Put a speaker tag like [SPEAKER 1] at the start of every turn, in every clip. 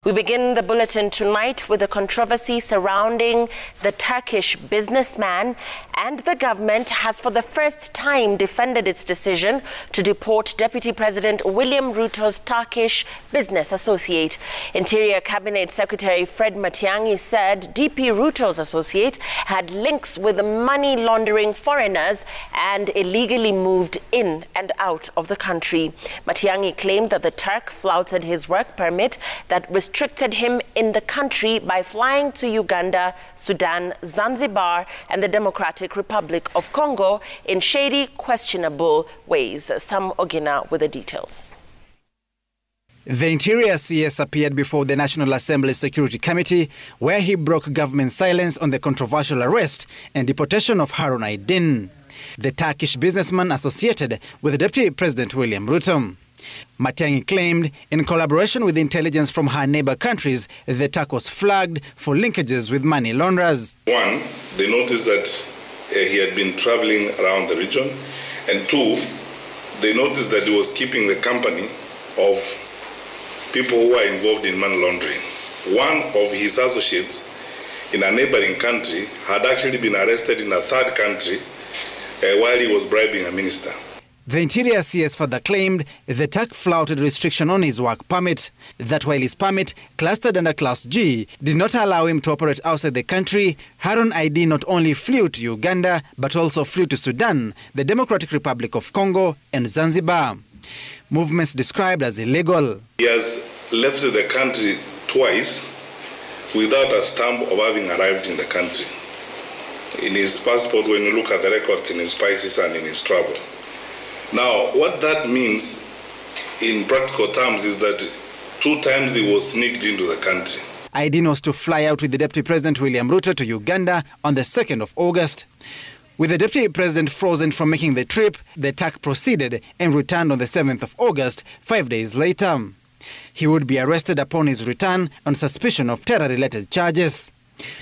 [SPEAKER 1] We begin the bulletin tonight with a controversy surrounding the Turkish businessman, and the government has for the first time defended its decision to deport Deputy President William Ruto's Turkish business associate. Interior Cabinet Secretary Fred Matiang'i said DP Ruto's associate had links with money laundering foreigners and illegally moved in and out of the country. Matiang'i claimed that the Turk flouted his work permit that restricted him in the country by flying to Uganda, Sudan, Zanzibar, and the Democratic Republic of Congo in shady, questionable ways. Sam Ogina with the details.
[SPEAKER 2] The Interior CS appeared before the National Assembly Security Committee, where he broke government silence on the controversial arrest and deportation of Harun Aydin, the Turkish businessman associated with Deputy President William Ruto. Matiang'i claimed, in collaboration with intelligence from her neighbor countries, the Turk was flagged for linkages with money launderers.
[SPEAKER 3] One, they noticed that he had been traveling around the region. And two, they noticed that he was keeping the company of people who are involved in money laundering. One of his associates in a neighboring country had actually been arrested in a third country while he was bribing a minister.
[SPEAKER 2] The Interior CS further claimed the Turk flouted restriction on his work permit, that while his permit, clustered under Class G, did not allow him to operate outside the country, Harun Aydin not only flew to Uganda, but also flew to Sudan, the Democratic Republic of Congo, and Zanzibar. Movements described as illegal.
[SPEAKER 3] He has left the country twice without a stamp of having arrived in the country. In his passport, when you look at the records in his spices and in his travel. Now, what that means in practical terms is that 2 times he was sneaked into the country.
[SPEAKER 2] Aydin was to fly out with the Deputy President William Ruto to Uganda on the 2nd of August. With the Deputy President frozen from making the trip, the Turk proceeded and returned on the 7th of August, 5 days later. He would be arrested upon his return on suspicion of terror-related charges.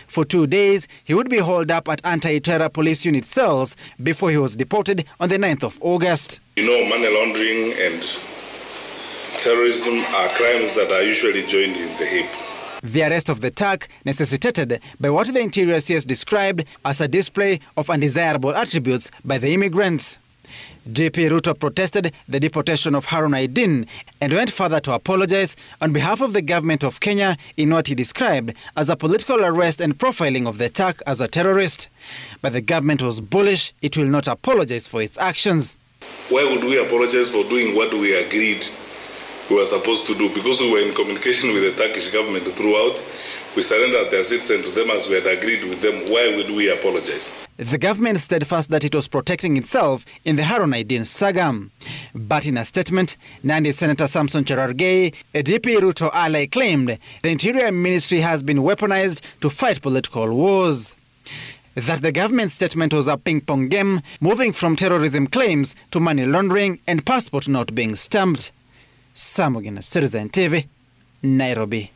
[SPEAKER 2] For 2 days, he would be holed up at anti-terror police unit cells before he was deported on the 9th of August.
[SPEAKER 3] You know, money laundering and terrorism are crimes that are usually joined in the hip.
[SPEAKER 2] The arrest of the Turk necessitated by what the Interior CS described as a display of undesirable attributes by the immigrants. DP Ruto protested the deportation of Harun Aydin and went further to apologize on behalf of the government of Kenya in what he described as a political arrest and profiling of the Turk as a terrorist. But the government was bullish it will not apologize for its actions.
[SPEAKER 3] Why would we apologize for doing what we agreed we were supposed to do? Because we were in communication with the Turkish government throughout. We surrendered the assistance to them as we had agreed with them. Why would we apologize?
[SPEAKER 2] The government steadfast that it was protecting itself in the Harun Aydin saga. But in a statement, Nandi Senator Samson Cherargei, a DP Ruto ally, claimed the Interior Ministry has been weaponized to fight political wars. That the government statement was a ping-pong game, moving from terrorism claims to money laundering and passport not being stamped. Sam Ogina, Citizen TV, Nairobi.